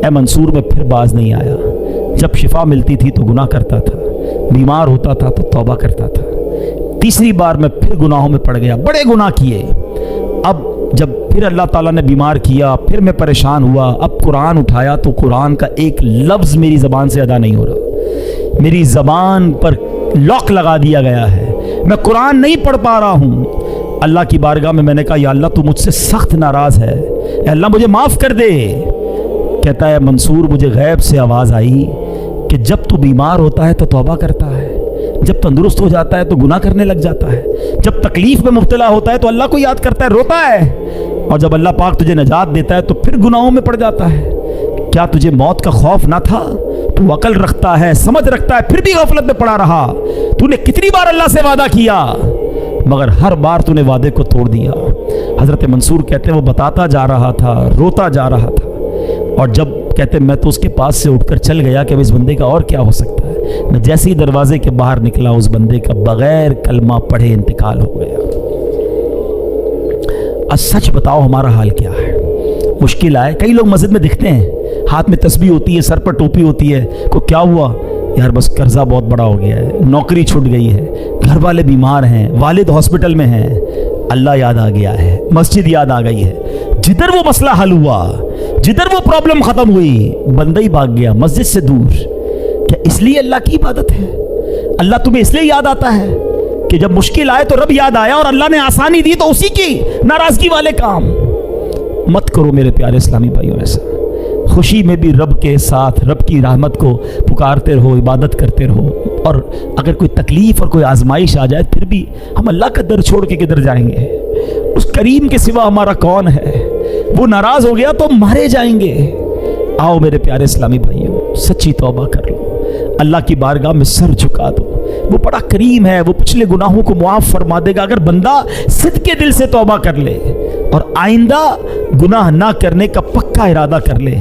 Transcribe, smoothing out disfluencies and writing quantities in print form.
اے منصور میں پھر باز نہیں آیا. جب شفا ملتی تھی تو گناہ کرتا تھا, بیمار ہوتا تھا تو توبہ کرتا تھا. تیسری بار میں پھر گناہوں میں پڑ گیا, بڑے گناہ کیے. اب جب پھر اللہ تعالیٰ نے بیمار کیا, پھر میں پریشان ہوا. اب قرآن اٹھایا تو قرآن کا ایک لفظ میری زبان سے ادا نہیں ہو رہا. میری زبان پر لاک لگا دیا گیا ہے, میں قرآن نہیں پڑھ پا رہا ہوں. اللہ کی بارگاہ میں نے کہا یا اللہ تو مجھ سے سخت ناراض ہے, اے اللہ مجھے معاف کر دے. کہتا ہے منصور مجھے غیب سے آواز آئی کہ جب تو بیمار ہوتا ہے تو توبہ کرتا ہے, جب تندرست ہو جاتا ہے تو گناہ کرنے لگ جاتا ہے, جب تکلیف میں مبتلا ہوتا ہے تو اللہ کو یاد کرتا ہے, روتا ہے, اور جب اللہ پاک تجھے نجات دیتا ہے تو پھر گناہوں میں پڑ جاتا ہے. کیا تجھے موت کا خوف نہ تھا؟ تو عقل رکھتا ہے, سمجھ رکھتا ہے, پھر بھی غفلت میں پڑا رہا. تو نے کتنی بار اللہ سے وعدہ کیا مگر ہر بار تو نے وعدے کو توڑ دیا. حضرت منصور کہتے ہیں وہ بتاتا جا رہا تھا, روتا جا رہا تھا, اور جب کہتے میں تو اس کے پاس سے اٹھ کر چل گیا کہ اب اس بندے کا اور کیا ہو سکتا ہے. میں جیسے ہی دروازے کے باہر نکلا اس بندے کا بغیر کلمہ پڑھے انتقال ہو گیا. اب سچ بتاؤ ہمارا حال کیا ہے؟ مشکل آئے. کئی لوگ مسجد میں دکھتے ہیں, ہاتھ میں تسبیح ہوتی ہے, سر پر ٹوپی ہوتی ہے, کو کیا ہوا یار بس قرضہ بہت بڑا ہو گیا ہے, نوکری چھوٹ گئی ہے, گھر والے بیمار ہیں, والد ہاسپٹل میں ہیں, اللہ یاد آ گیا ہے, مسجد یاد آ گئی ہے. جدھر وہ مسئلہ حل ہوا, جدھر وہ پرابلم ختم ہوئی, بندہ ہی بھاگ گیا مسجد سے دور. کیا اس لیے اللہ کی عبادت ہے؟ اللہ تمہیں اس لیے یاد آتا ہے کہ جب مشکل آئے تو رب یاد آیا, اور اللہ نے آسانی دی تو اسی کی ناراضگی والے کام مت کرو میرے پیارے اسلامی بھائیوں. ایسا خوشی میں بھی رب کے ساتھ رب کی رحمت کو پکارتے رہو, عبادت کرتے رہو. اور اگر کوئی تکلیف اور کوئی آزمائش آ جائے پھر بھی ہم اللہ کا در چھوڑ کے کدھر جائیں گے؟ اس کریم کے سوا ہمارا کون ہے؟ وہ ناراض ہو گیا تو مارے جائیں گے. آؤ میرے پیارے اسلامی بھائیوں, سچی توبہ کر لو, اللہ کی بارگاہ میں سر جھکا دو. وہ بڑا کریم ہے, وہ پچھلے گناہوں کو معاف فرما دے گا اگر بندہ صدقے دل سے توبہ کر لے اور آئندہ گناہ نہ کرنے کا پکا ارادہ کر لے.